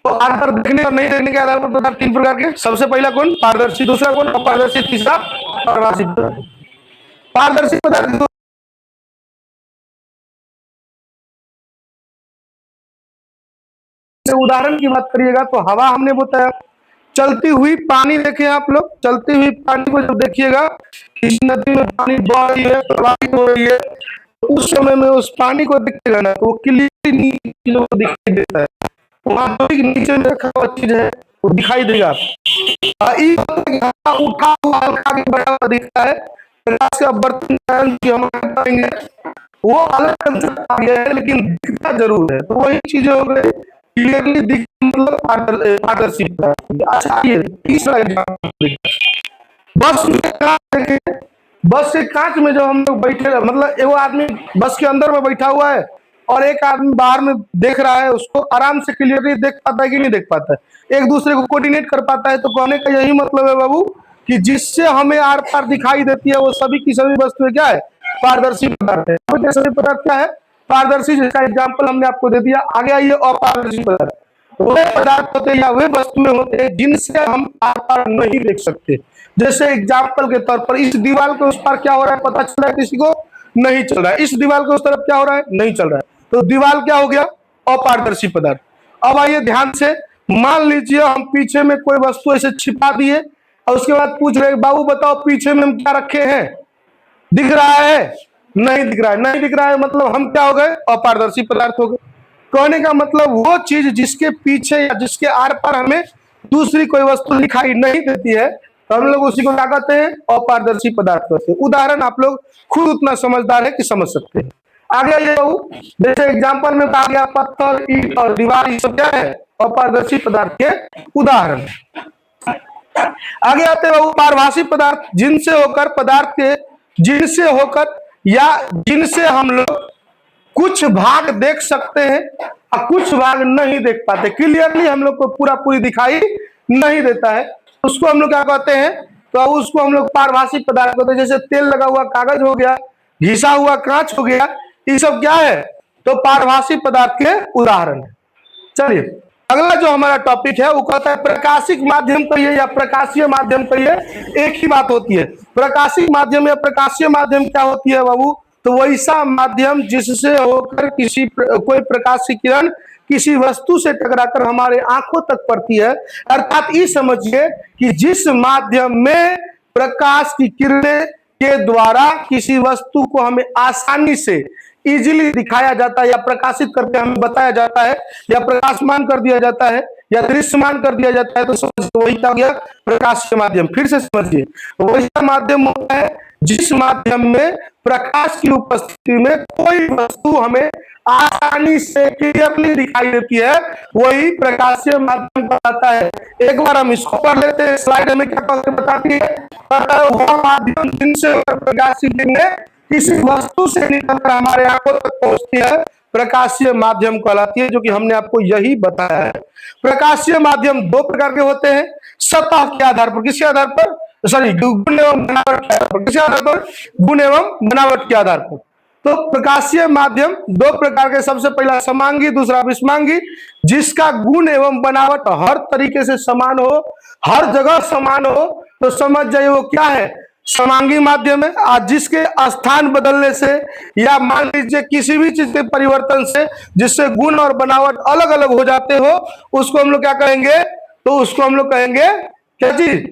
तो आधार देखने और नहीं देखने के आधार पर पदार्थ तीन प्रकार के। सबसे पहला कौन? पारदर्शी। दूसरा कौन? अपारदर्शी। तीसरा पारभासी पदार्थ। पारदर्शी पदार्थ उदाहरण की बात करिएगा तो हवा हमने बताया, चलती हुई पानी देखे आप लोग, चलती हुई पानी को जब देखिएगा, किसी नदी में पानी बह रही है, प्रवाहित हो रही है, तो उस समय में उस पानी को देखिएगा ना तो वो क्लियरली नीचे दिखाई देता है, वहां जो नीचे में रखा हुआ चीज है वो दिखाई देगा। उठा हुआ हल्का भी बड़ा हुआ दिखता है, प्रकाश का बर्तन की हम करेंगे वो अलग कंसेप्ट आ गया है, लेकिन दिखता जरूर है। तो वही चीजें हो गई, क्लियरली दिख मतलब पारदर्शी। अच्छा ये तीसरा एग्जाम्पल, बस में कांच देखें, बस के कांच में जब हम लोग बैठे, मतलब एगो आदमी बस के अंदर में बैठा हुआ है और एक आदमी बाहर में देख रहा है, उसको आराम से क्लियरली देख पाता है कि नहीं देख पाता है, एक दूसरे को कोऑर्डिनेट कर पाता है। तो कहने का यही मतलब है बाबू कि जिससे हमें आर पार दिखाई देती है वो सभी की सभी वस्तुएं क्या है? पारदर्शी पदार्थ है। सभी पदार्थ क्या है? पारदर्शी, जिसका एग्जाम्पल हमने आपको दे दिया। आगे आइए, अपारदर्शी पदार्थ वे पदार्थ होते हैं या वे वस्तुएं होते हैं जिनसे हम आर पार नहीं देख सकते। जैसे एग्जाम्पल के तौर पर इस दीवार के उस पार क्या हो रहा है पता चल रहा है किसी को? नहीं चल रहा है। इस दीवार के उस तरफ क्या हो रहा है? नहीं चल रहा है। तो दीवार क्या हो गया? अपारदर्शी पदार्थ। अब आइए ध्यान से, मान लीजिए हम पीछे में कोई वस्तु ऐसे छिपा दिए और उसके बाद पूछ रहे बाबू बताओ पीछे में हम क्या रखे हैं, दिख रहा है? नहीं दिख रहा है। नहीं दिख रहा है मतलब हम क्या हो गए? अपारदर्शी पदार्थ हो गए। कहने का मतलब वो चीज जिसके पीछे या जिसके आर पार हमें दूसरी कोई वस्तु दिखाई नहीं देती है, तो हम लोग उसी को क्या कहते हैं? अपारदर्शी पदार्थ कहते हैं। उदाहरण आप लोग खुद उतना समझदार है कि समझ सकते हैं। आगे ये जैसे एग्जाम्पल में कहा गया पत्थर, ईंट और दीवार, ये सब क्या है? अपारदर्शी पदार्थ के उदाहरण। आगे आते हैं पारभासी पदार्थ, जिनसे होकर पदार्थ के, जिनसे होकर या जिनसे हम लोग कुछ भाग देख सकते हैं और कुछ भाग नहीं देख पाते। क्लियरली हम लोग को पूरा पूरी दिखाई नहीं देता है, उसको हम लोग क्या कहते हैं? तो उसको हम लोग पारभासी पदार्थ कहते हैं। जैसे तेल लगा हुआ कागज हो गया, घिसा हुआ कांच हो गया, ये सब क्या है? तो पारभासी पदार्थ के उदाहरण है। चलिए अगला जो हमारा टॉपिक है वो कहता है प्रकाशिक माध्यम कहिए या प्रकाशीय माध्यम कहिए, एक ही बात होती है। प्रकाशिक माध्यम या प्रकाशीय माध्यम क्या होती है बाबू? तो वैसा माध्यम जिससे होकर कोई प्रकाश की किरण किसी वस्तु से टकराकर हमारे आंखों तक पड़ती है। अर्थात ये समझिए कि जिस माध्यम में प्रकाश की किरणें के द्वारा किसी वस्तु को हमें आसानी से इजीली दिखाया जाता है या प्रकाशित करके हमें बताया जाता है या प्रकाशमान कर दिया जाता है या दृश्यमान कर दिया जाता है, तो समझिए वही क्या गया? प्रकाश के माध्यम। फिर से समझिए, वही माध्यम होता है जिस माध्यम में प्रकाश की उपस्थिति में कोई वस्तु हमें आसानी से क्लियरली दिखाई देती है, वही प्रकाशीय माध्यम कहलाता है। एक बार हम इसको पढ़ लेते हैं, स्लाइड में क्या बताती है? वह माध्यम जिनसे प्रकाश की किरणें किसी वस्तु से निकलकर हमारे आंखों तक पहुंचती है, प्रकाशीय माध्यम कहलाती है, जो कि हमने आपको यही बताया है। प्रकाशीय माध्यम दो प्रकार के होते हैं, सतह के आधार पर। किसके आधार पर? सॉरी, गुण एवं बनावट के आधार पर। किसके आधार पर? गुण एवं बनावट के आधार पर। तो प्रकाशीय माध्यम दो प्रकार के, सबसे पहला समांगी, दूसरा विषमांगी। जिसका गुण एवं बनावट हर तरीके से समान हो, हर जगह समान हो, तो समझ जाइए वो क्या है? समांगी माध्यम है। आज जिसके स्थान बदलने से या मान लीजिए किसी भी चीज के परिवर्तन से जिससे गुण और बनावट अलग अलग हो जाते हो, उसको हम लोग क्या कहेंगे? तो उसको हम लोग कहेंगे क्या चीज?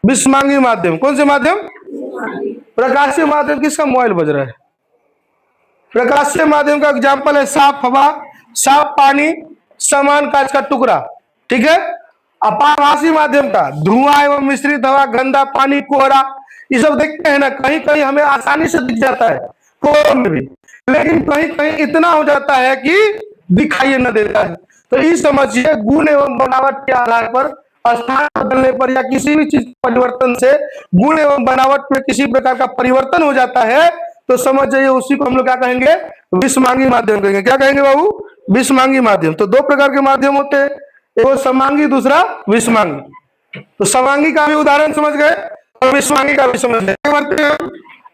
विषमांगी माध्यम। कौन से माध्यम? प्रकाशीय माध्यम। किसका मोबाइल बज रहा है? प्रकाशीय माध्यम का एग्जाम्पल है साफ हवा, साफ पानी, समान कांच का टुकड़ा। ठीक है। अपारभासी माध्यम का धुआं एवं मिश्रित हवा, गंदा पानी, कोहरा, ये सब देखते हैं ना, कहीं कहीं हमें आसानी से दिख जाता है कोहरे में भी, लेकिन कहीं कहीं इतना हो जाता है कि दिखाई न देता है। तो ये समझिए गुण एवं बनावट के आधार पर, स्थान बदलने पर या किसी भी चीज परिवर्तन से गुण एवं बनावट में किसी प्रकार का परिवर्तन हो जाता है, तो समझ जाइए उसी को हम लोग क्या कहेंगे? विषमांगी माध्यम कहेंगे। क्या कहेंगे बाबू? विषमांगी माध्यम। तो दो प्रकार के माध्यम होते हैं, एक समांगी, दूसरा विषमांगी। तो समांगी का भी उदाहरण समझ गए और विषमांगी का भी समझ गए।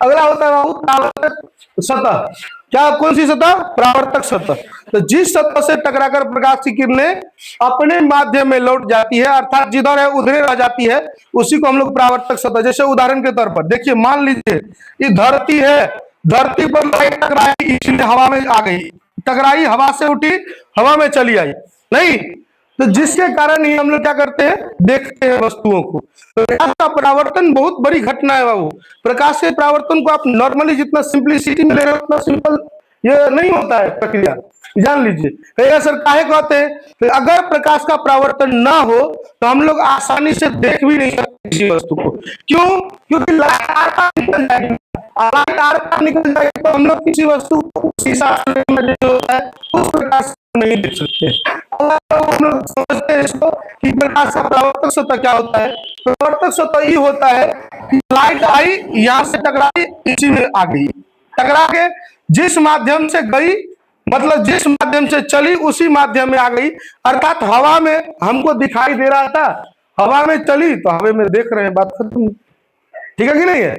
अगला होता है बाबू सतह। क्या, कौन सी सतह? परावर्तक सतह। तो जिस सतह से टकराकर प्रकाश की किरणें अपने माध्यम में लौट जाती है, अर्थात जिधर है उधर रह जाती है, उसी को हम लोग परावर्तक सतह। जैसे उदाहरण के तौर पर देखिए, मान लीजिए ये धरती है, धरती पर लाइट टकराई, इसलिए हवा में आ गई, टकराई, हवा से उठी, हवा में चली आई, नहीं तो जिसके कारण ही हम लोग क्या करते हैं, देखते हैं वस्तुओं को। तो प्रकाश का परावर्तन बहुत बड़ी घटना है बाबू। प्रकाश के परावर्तन को आप नॉर्मली जितना सिंपलिसिटी में ले रहे हो उतना सिंपल ये नहीं होता है प्रक्रिया, जान लीजिए। सर काहे कहते हैं? तो अगर प्रकाश का परावर्तन ना हो तो हम लोग आसानी से देख भी नहीं सकते किसी वस्तु को। क्यों? क्योंकि लाइट आर पार निकल जाएगी, लाइट आर पार निकल जाएगी तो हम लोग किसी वस्तु को शीशा में जो होता है उस प्रकाश नहीं देख सकते। हम लोग समझते हैं इसको कि प्रकाश का परावर्तक सतह क्या होता है। परावर्तक सतह ये होता है कि लाइट आई, यहाँ से टकराई, इसी में आ गई, टकरा के जिस माध्यम से गई, मतलब जिस माध्यम से चली उसी माध्यम में आ गई। अर्थात हवा में हमको दिखाई दे रहा था, हवा में चली तो हवा में देख रहे हैं, बात खत्म। ठीक है कि नहीं है?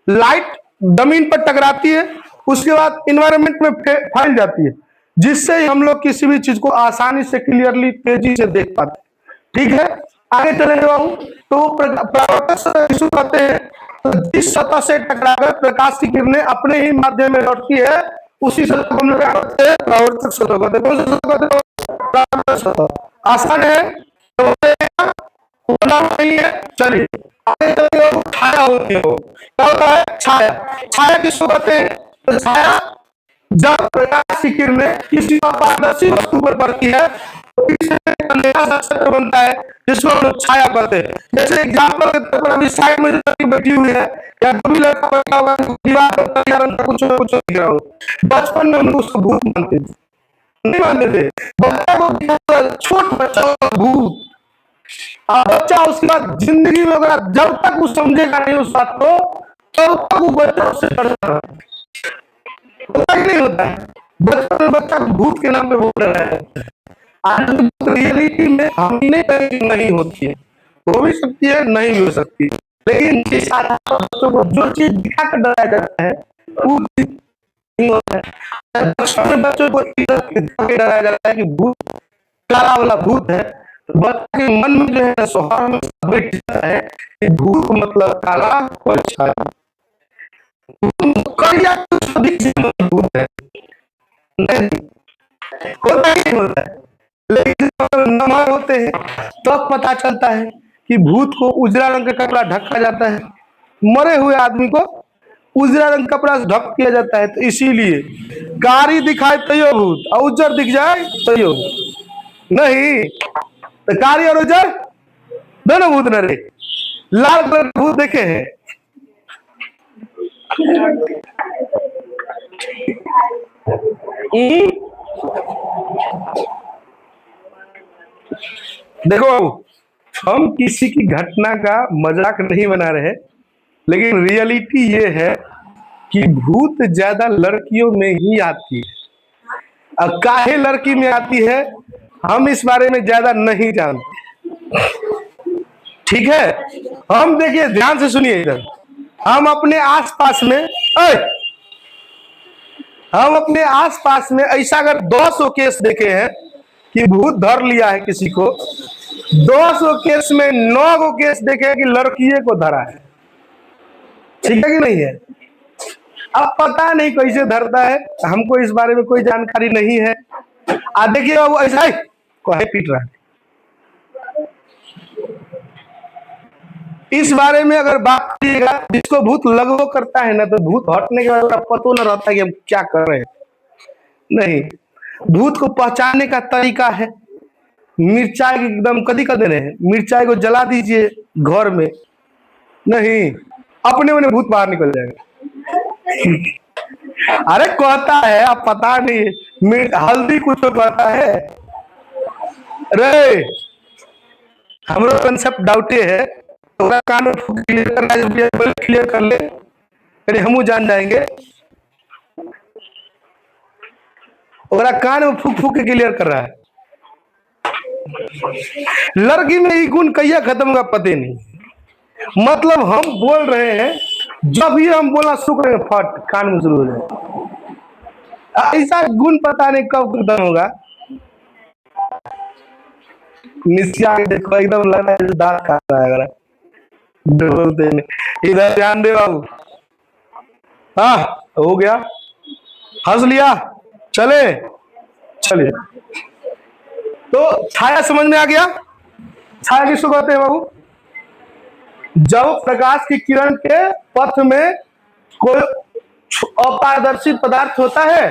लाइट जमीन पर टकराती है, उसके बाद इन्वायरमेंट में फैल जाती है, जिससे हम लोग किसी भी चीज को आसानी से क्लियरली तेजी से देख पाते हैं। ठीक है, आगे चलेंगे बाबू। तो परावर्तक सतह किसको कहते हैं? तो जिस सतह से टकराकर प्रकाश की किरणें अपने ही माध्यम में लौटती है उसी सतह को हम लोग क्या कहते हैं? परावर्तक सतह कहते हैं। कौन सी सतह कहते हैं? परावर्तक सतह। आसान है, तो नहीं है। चलिए आगे चलिए, छाया होती है। क्या होता है? छाया। छाया किसको कहते हैं? तो छाया जब प्रकाश की किरणें किसी अपारदर्शी वस्तु पर पड़ती है तो क्षेत्र बनता है, जिसको हम लोग छाया कहते हैं। जैसे एग्जाम्पल के तौर पर अभी साइड में जो बैठी हुई है या कभी लड़का बैठा हुआ दीवार पर कुछ दिख रहा हो, बचपन में हम लोग उसको भूत मानते थे, नहीं मानते थे। बच्चा को, छोट बच्चा भूत, बच्चा उसके बाद जिंदगी में अगर जब तक वो समझेगा नहीं उस बात को तब तक वो बच्चा उससे डरता होता ही नहीं होता है। बचपन बच्चा भूत के नाम पे बोल रहा है। आज रियलिटी में हमने कहीं नहीं होती है, हो भी सकती है, नहीं भी हो सकती, लेकिन बच्चों को जो चीज दिखा कर डराया जाता है वो नहीं होता है। बच्चों को डराया जाता है कि भूत, काला वाला भूत है, तो बच्चे के मन में जो है स्वभाव में बैठ जाता है कि भूत मतलब काला और छाया, भूत है, नहीं होता ही नहीं होता है। लेकिन नमर होते हैं तो पता चलता है कि भूत को उजला रंग का कपड़ा ढका जाता है, मरे हुए आदमी को उजला रंग कपड़ा से ढक किया जाता है। तो इसीलिए कारी दिखाए तो यो भूत और उज्जर दिख जाए तो यो नहीं, तो कारी और उज्जर दोनों भूत न रहे। लाल कलर के भूत देखे हैं? देखो हम किसी की घटना का मजाक नहीं बना रहे, लेकिन रियलिटी ये है कि भूत ज्यादा लड़कियों में ही आती है। अब काहे लड़की में आती है हम इस बारे में ज्यादा नहीं जानते। ठीक है, हम देखिए ध्यान से सुनिए इधर, हम अपने आसपास में हम अपने आसपास में ऐसा अगर 200 केस देखे हैं कि भूत धर लिया है किसी को, 200 केस में 9 केस देखे हैं कि लड़कियों को धरा है। ठीक है कि नहीं है? अब पता नहीं कैसे धरता है, हमको इस बारे में कोई जानकारी नहीं है। देखिए वो ऐसा ही कहे पीट रहा है। इस बारे में अगर बात करिएगा, जिसको भूत लगभग करता है ना, तो भूत हटने के बाद पता न रहता है कि हम क्या कर रहे हैं। नहीं, भूत को पहचानने का तरीका है मिर्चाई एकदम कदी कर देने हैं, मिर्चाई को जला दीजिए घर में, नहीं अपने उन्हें भूत बाहर निकल जाएगा। अरे कहता है, आप पता नहीं हल्दी कुछ तो कहता है रे, हमारा कंसेप्ट डाउटे है तो कान में क्लियर कर ले, अरे हम जान जाएंगे। और कान में फूक फूक के क्लियर कर रहा है। लड़की में ये गुण कैया खत्म होगा पता नहीं। मतलब हम बोल रहे हैं, जब ही हम बोलना शुरू करेंगे फट कान में शुरू हो जाए। ऐसा गुण पता नहीं कब खत्म होगा। मिसिया के देखो एकदम लग रहा है दांत खा रहा है अगर बोलते नहीं। इधर ध्यान दे बाबू। हाँ, हो गया, हंस लिया, चले चलिए। तो छाया समझ में आ गया। छाया किसको कहते हैं बाबू? जब प्रकाश की किरण के पथ में कोई अपारदर्शी पदार्थ होता है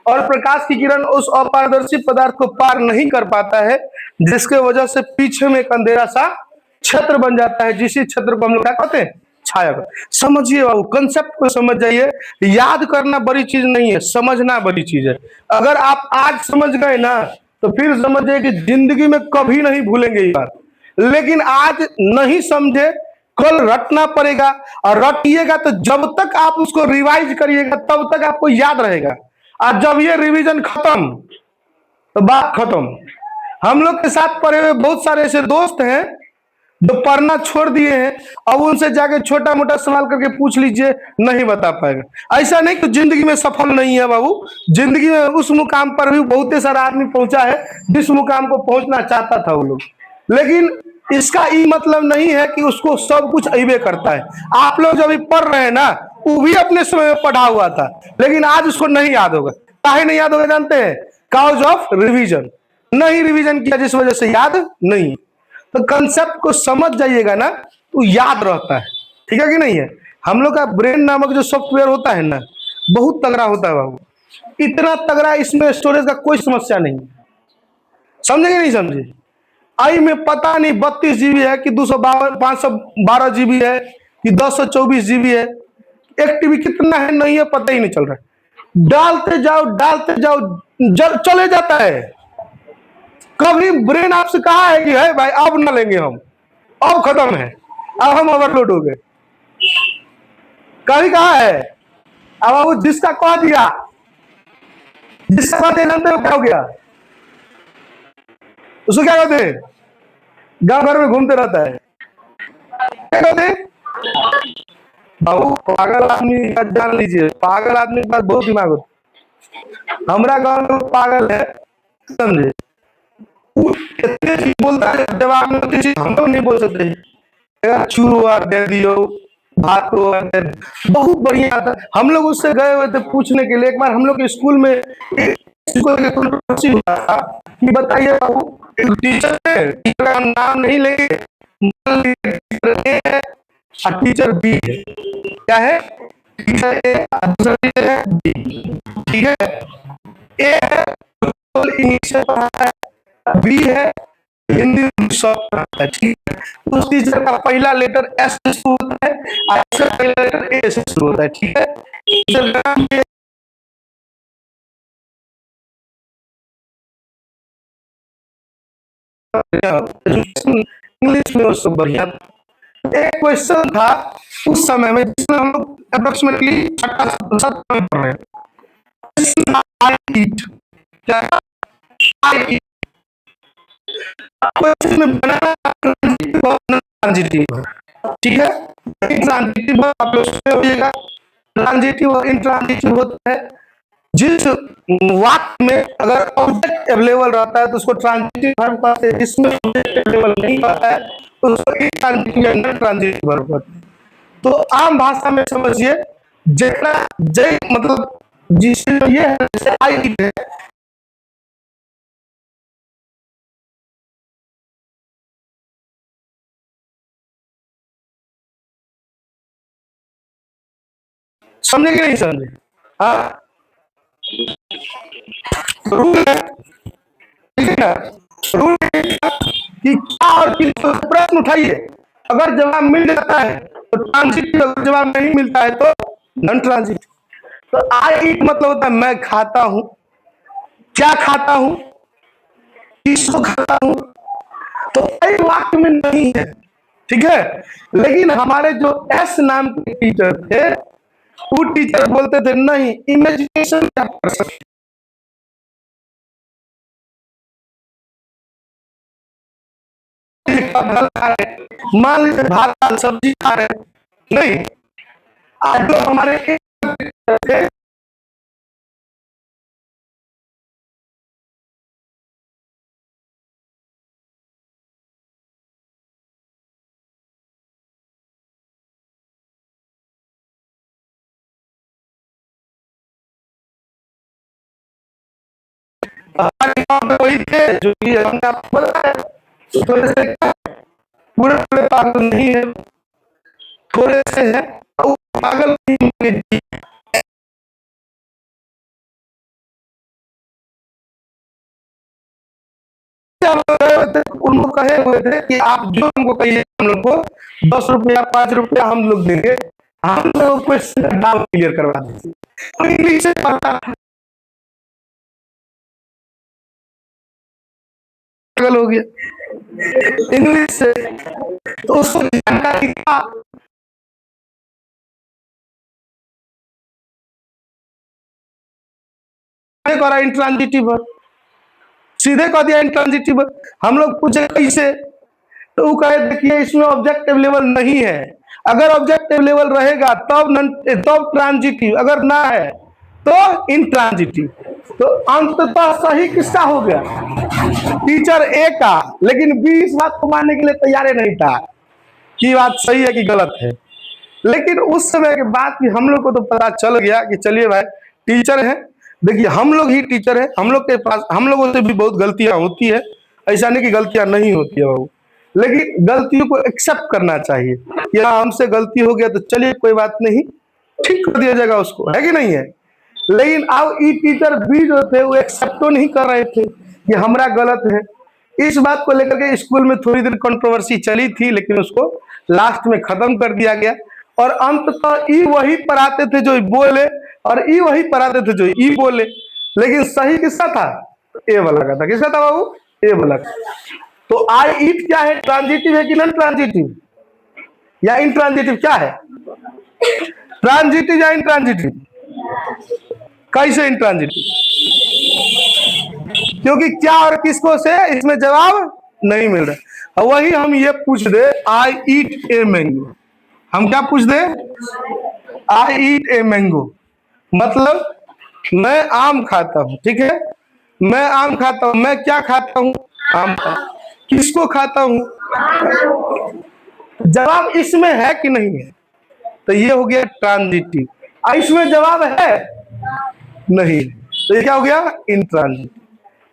और प्रकाश की किरण उस अपारदर्शी पदार्थ को पार नहीं कर पाता है, जिसके वजह से पीछे में एक अंधेरा सा क्षेत्र बन जाता है, जिसी क्षेत्र को हम लोग क्या कहते हैं? छाया। समझिए बाबू, कंसेप्ट को समझ जाइए। याद करना बड़ी चीज नहीं है, समझना बड़ी चीज है। अगर आप आज समझ गए ना, तो फिर समझिए कि जिंदगी में कभी नहीं भूलेंगे ये बात। लेकिन आज नहीं समझे, कल रटना पड़ेगा। और रटिएगा तो जब तक आप उसको रिवाइज करिएगा तब तक आपको याद रहेगा। और जब ये रिवीजन खत्म तो बात खत्म। हम लोग के साथ पढ़े हुए बहुत सारे ऐसे दोस्त हैं जो पढ़ना छोड़ दिए हैं। अब उनसे जाके छोटा मोटा सवाल करके पूछ लीजिए, नहीं बता पाएगा। ऐसा नहीं कि जिंदगी में सफल नहीं है बाबू, जिंदगी में उस मुकाम पर भी बहुत सारा आदमी पहुंचा है जिस मुकाम को पहुंचना चाहता था वो लोग। लेकिन इसका ये मतलब नहीं है कि उसको सब कुछ अइबे करता है। आप लोग जब पढ़ रहे हैं ना, वो भी अपने समय में पढ़ा हुआ था, लेकिन आज उसको नहीं याद होगा। काहे नहीं याद होगा जानते हैं? Cause of revision. नहीं रिवीजन किया जिस वजह से याद नहीं। तो कंसेप्ट को समझ जाइएगा ना, तो याद रहता है। ठीक है कि नहीं है? हम लोग का ब्रेन नामक जो सॉफ्टवेयर होता है ना, बहुत तगड़ा होता है बाबू। इतना तगड़ा, इसमें स्टोरेज का कोई समस्या नहीं। समझे कि नहीं समझे? आई में पता नहीं 32 GB है कि 512 GB है कि 1024 GB है। एक टीबी कितना है नहीं है पता ही नहीं चल रहा। डालते जाओ चले जाता है। कभी ब्रेन आपसे कहा है कि है भाई अब ना लेंगे हम, अब खत्म है, अब हम ओवरलोड हो गए? कभी कहा है? अब वो जिसका कह दिया, जिसका कह दिया जानते हो क्या हो गया? उसको क्या कहते हैं? गांव भर में घूमते रहता है। क्या कहते हैं? बाबू पागल आदमी जान लीजिए, पागल आदमी के पास बहुत दिमाग होता है। हमारा गांव में पागल है, समझे? इतने चीज बोलता है, जवाब में होती चीज हम लोग नहीं बोल सकते। चूरू दे दियो, भात को बहुत बढ़िया था। हम लोग उससे गए हुए थे पूछने के लिए। एक बार हम लोग के स्कूल में कंट्रोवर्सी हुआ था कि बताइए बाबू, टीचर है, टीचर का नाम नहीं लेंगे, टीचर ए है और टीचर बी है। क्या है? टीचर ए और दूसरा टीचर है बी। ठीक है? ए है इंग्लिश में पढ़ाता है, बी है हिंदी शॉर्ट पढ़ाता है। ठीक है? उस टीचर का पहला लेटर एस से शुरू होता है और इसका पहला लेटर ए से शुरू होता है। ठीक है? टीचर का नाम इंग्लिश में उसको बढ़िया। एक क्वेश्चन था उस समय में जिसमें हम लोग अप्रोक्सीमेटली छठा सातवां में पढ़ रहे हैं। आई ईट, क्या आई ईट क्वेश्चन में बनाना ट्रांजिटिव। ठीक है? ट्रांजिटिव आप लोग सुने होइएगा। ट्रांजिटिव और इंट्रांजिटिव होता है जिस वाक्य में अगर ऑब्जेक्ट अवेलेबल रहता है तो उसको ट्रांजिटिव वर्ब कहते हैं, जिसमें ऑब्जेक्ट अवेलेबल नहीं रहता है तो उसको इंट्रांजिटिव या नॉन ट्रांजिटिव वर्ब कहते हैं। तो आम भाषा में समझिए, जितना जय मतलब जिसमें ये है जैसे आई है, समझे कि नहीं समझे? हाँ, रूल है, ठीक है? रूल कि क्या और किस प्रश्न उठाइए। अगर जवाब मिल जाता है तो ट्रांजिटिव, अगर जवाब नहीं मिलता है तो नॉन ट्रांजिटिव। तो आई ईट मतलब होता है मैं खाता हूं। क्या खाता हूं? किसको खाता हूं? तो कई वाक्य में नहीं है। ठीक है? लेकिन हमारे जो एस नाम के टीचर थे, वो टीचर बोलते थे नहीं, इमेजिनेशन क्या कर सकते। मान लीजिए भात दाल सब्जी खा रहे नहीं, आज जो हमारे थे हमारे गाँव में वही थे जो कि हमने आपको बताया। थोड़े से पूरे पूरे पागल नहीं है, थोड़े से है वो पागल नहीं है। उनको कहे हुए थे कि आप जो हमको कहिए हम लोग को 10 रुपया 5 रुपया हम लोग देंगे, हम लोग को डाउट क्लियर करवा दीजिए। तो इंग्लिश से पढ़ा पागल हो गया इंग्लिश से, तो उसको जानकारी का करा इंट्रांजिटिव, सीधे कह दिया इंट्रांजिटिव। हम लोग पूछे कैसे, तो वो कहे देखिए इसमें ऑब्जेक्टिव लेवल नहीं है, अगर ऑब्जेक्टिव लेवल रहेगा तब ट्रांजिटिव, अगर ना है तो इंट्रांजिटिव। तो अंततः सही किसका हो गया, टीचर ए का। लेकिन बी इस बात को मानने के लिए तैयार नहीं था कि बात सही है कि गलत है। लेकिन उस समय के बाद भी हम लोग को तो पता चल गया कि चलिए भाई टीचर है, देखिए हम लोग ही टीचर है, हम लोग के पास हम लोगों से भी बहुत गलतियां होती है, ऐसा नहीं कि गलतियां नहीं होती है बाबू, लेकिन गलतियों को एक्सेप्ट करना चाहिए कि हाँ हमसे गलती हो गया तो चलिए कोई बात नहीं, ठीक कर दिया जाएगा उसको, है कि नहीं है। लेकिन अब ई टीचर भी जो थे वो एक्सेप्ट तो नहीं कर रहे थे कि हमारा गलत है। इस बात को लेकर के स्कूल में थोड़ी देर कंट्रोवर्सी चली थी, लेकिन उसको लास्ट में खत्म कर दिया गया। और अंततः ई वही पढ़ाते थे जो बोले, और ई वही पढ़ाते थे जो ई बोले। लेकिन सही किसका था, ए वाला का था। किसका था बाबू, ए वाला का। तो आई ईट क्या है, ट्रांजिटिव है कि नॉन ट्रांजिटिव या इंट्रांजिटिव, क्या है, ट्रांजिटिव या इंट्रांजिटिव। कैसे इंट्रांजिटिव, क्योंकि क्या और किसको से इसमें जवाब नहीं मिल रहा। और वही हम ये पूछ दे आई ईट ए मैंगो, हम क्या पूछ दे, आई ईट ए मैंगो, मतलब मैं आम खाता हूं, ठीक है, मैं आम खाता हूं, मैं क्या खाता हूं, आम खाता। किसको खाता हूं, जवाब इसमें है कि नहीं है, तो ये हो गया ट्रांजिटिव। इसमें जवाब है नहीं, तो ये क्या हो गया, इंट्रांजिटिव।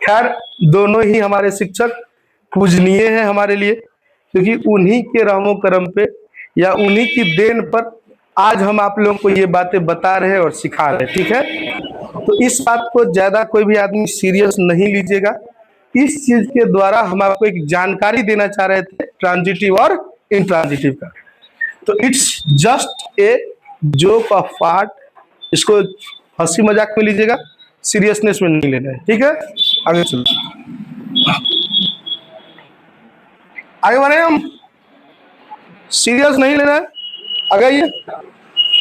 खैर दोनों ही हमारे शिक्षक पूजनीय हैं हमारे लिए, क्योंकि उन्हीं के रहमो करम पे या उन्हीं की देन पर आज हम आप लोगों को ये बातें बता रहे हैं और सिखा रहे हैं, ठीक है। तो इस बात को ज्यादा कोई भी आदमी सीरियस नहीं लीजिएगा। इस चीज के द्वारा हम आपको एक जानकारी देना चाह रहे थे ट्रांजिटिव और इंट्रांजिटिव का। तो it's just a joke of part, इसको हंसी मजाक में लीजिएगा, सीरियसनेस में नहीं लेना है, ठीक है। आगे चलो, आगे बढ़े हम, सीरियस नहीं लेना है। आगे ये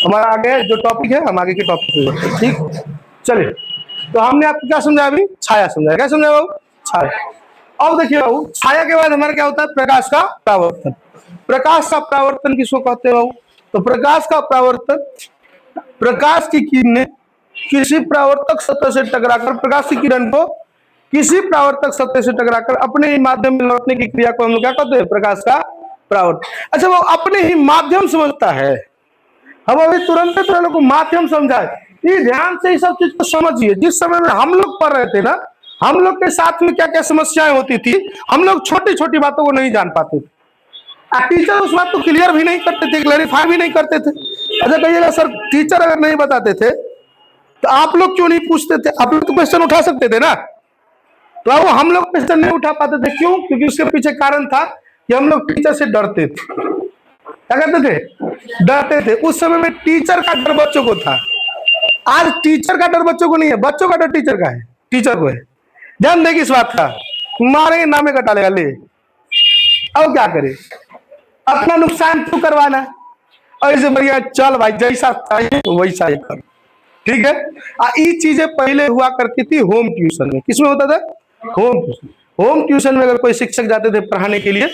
हमारा आगे जो टॉपिक है, हम आगे के टॉपिक पे बढ़ते हैं, ठीक। चलिए, तो हमने आपको क्या समझा अभी, छाया समझाया, क्या समझा बाबू, छाया। अब देखिए बाबू, छाया के बाद हमारा क्या होता है, प्रकाश का परावर्तन। प्रकाश का परावर्तन किसको कहते हैं बाबू, तो प्रकाश का परावर्तन, प्रकाश की किरणें किसी परावर्तक सतह से टकराकर, प्रकाश की किरण को किसी परावर्तक सतह से टकराकर अपने ही माध्यम में लौटने की क्रिया को हम लोग क्या कहते हैं, प्रकाश का परावर्तन। अच्छा, वो अपने ही माध्यम समझता है, हम अभी तुरंत तुरंत को माध्यम समझाए, ये ध्यान से इस सब चीज को समझिए। जिस समय में हम लोग पढ़ रहे थे ना, हम लोग के साथ में क्या क्या समस्याएं होती थी, हम लोग छोटी छोटी बातों को नहीं जान पाते थे, टीचर उस बात को क्लियर भी नहीं करते थे, क्लैरिफाई भी नहीं करते थे। अच्छा कहिएगा सर टीचर अगर नहीं बताते थे तो आप लोग क्यों नहीं पूछते थे, आप लोग तो क्वेश्चन उठा सकते थे ना। तो अब हम लोग क्वेश्चन नहीं उठा पाते थे, क्यों, क्योंकि उसके पीछे कारण था कि हम लोग टीचर से डरते थे। क्या करते थे, डरते थे। उस समय में टीचर का डर बच्चों को था, आज टीचर का डर बच्चों को नहीं है, बच्चों का डर टीचर का है, टीचर को है। ध्यान देगी इस बात का, मारेंगे नामे कटा लेगा ले। अब क्या करे, अपना नुकसान क्यों करवाना, ऐसे बढ़िया चल भाई जैसा चाहिए वैसा ही कर, ठीक है। ये चीजें पहले हुआ करती थी होम ट्यूशन में, किसमें होता था, होम ट्यूशन। होम ट्यूशन में अगर कोई शिक्षक जाते थे पढ़ाने के लिए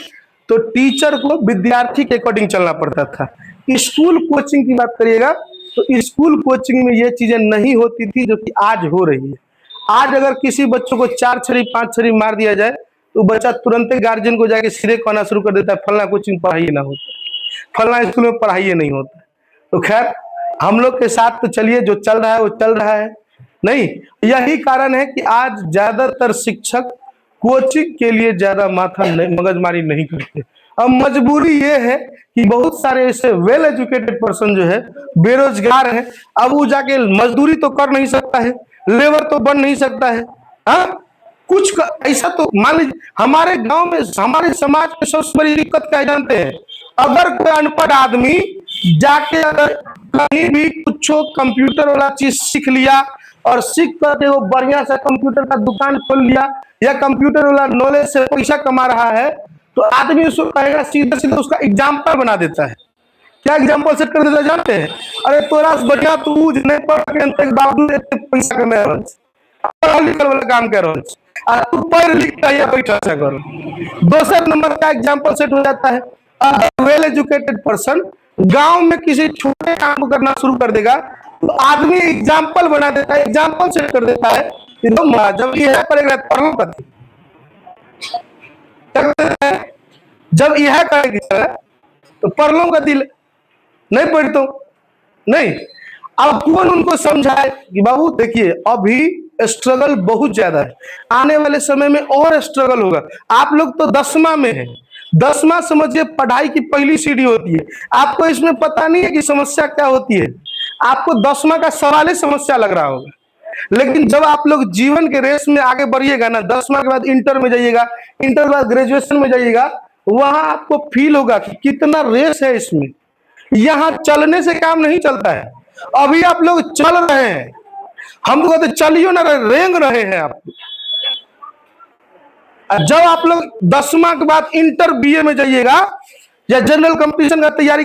तो टीचर को विद्यार्थी के अकॉर्डिंग चलना पड़ता था। स्कूल कोचिंग की बात करिएगा तो स्कूल कोचिंग में ये चीजें नहीं होती थी जो कि आज हो रही है। आज अगर किसी बच्चों को 4 छड़ी 5 छड़ी मार दिया जाए तो बच्चा तुरंत गार्जियन को जाके सीधे कहना शुरू कर देता है फलना कोचिंग पढ़ाइए ना होता, फलना स्कूल में पढ़ाइए नहीं होता। तो खैर हम लोग के साथ तो चलिए जो चल रहा है वो चल रहा है, नहीं, यही कारण है कि आज ज्यादातर शिक्षक कोचिंग के लिए ज्यादा मगजमारी नहीं करते। अब मजबूरी ये है कि बहुत सारे ऐसे वेल एजुकेटेड पर्सन जो है बेरोजगार है। अब वो जाके मजदूरी तो कर नहीं सकता है, लेबर तो बन नहीं सकता है। हाँ, ऐसा तो मान लीजिए हमारे गांव में, हमारे समाज में सबसे बड़ी दिक्कत क्या जानते हैं? अगर कोई अनपढ़ आदमी जाके अगर कहीं भी कुछ कंप्यूटर वाला चीज सीख लिया और सीख करके वो बढ़िया से कंप्यूटर का दुकान खोल लिया या कंप्यूटर वाला नॉलेज से पैसा कमा रहा है, तो आदमी उसको कहेगा, सीधे सीधे उसका एग्जाम्पल बना देता है। क्या एग्जाम्पल सेट कर देता है जानते हैं? अरे तोरा से बढ़िया तू नहीं पढ़ के बावजूद इतने पैसा कमा रहा है, पढ़ लिखल वाला काम कर रहा है, तू पढ़ लिख के पैसा करो। दूसरे नंबर का एग्जाम्पल सेट हो जाता है। वेल एजुकेटेड पर्सन गांव में किसी छोटे काम को करना शुरू कर देगा तो आदमी एग्जाम्पल बना देता है, एग्जाम्पल सेट कर देता है कि जब यह करेगा जब यह करेगी तो परलों का दिल नहीं पढ़ता नहीं। अब कौन उनको समझाए कि बाबू देखिए अभी स्ट्रगल बहुत ज्यादा है, आने वाले समय में और स्ट्रगल होगा। आप लोग तो 10वां में है, 10वां समझिए पढ़ाई की पहली सीढ़ी होती है। आपको इसमें पता नहीं है कि समस्या क्या होती है, आपको 10वां का सवाल ही समस्या लग रहा होगा। लेकिन जब आप लोग जीवन के रेस में आगे बढ़िएगा ना, 10वां के बाद इंटर में जाइएगा, इंटर के बाद ग्रेजुएशन में जाइएगा, वहां आपको फील होगा कि कितना रेस है इसमें। यहां चलने से काम नहीं चलता है। अभी आप लोग चल रहे हैं, हम लोग तो चलियो ना, रेंग रहे हैं आप। जब आप लोग 10वां के बाद इंटर बीए में जाइएगा या जनरल कंपटीशन का तैयारी कर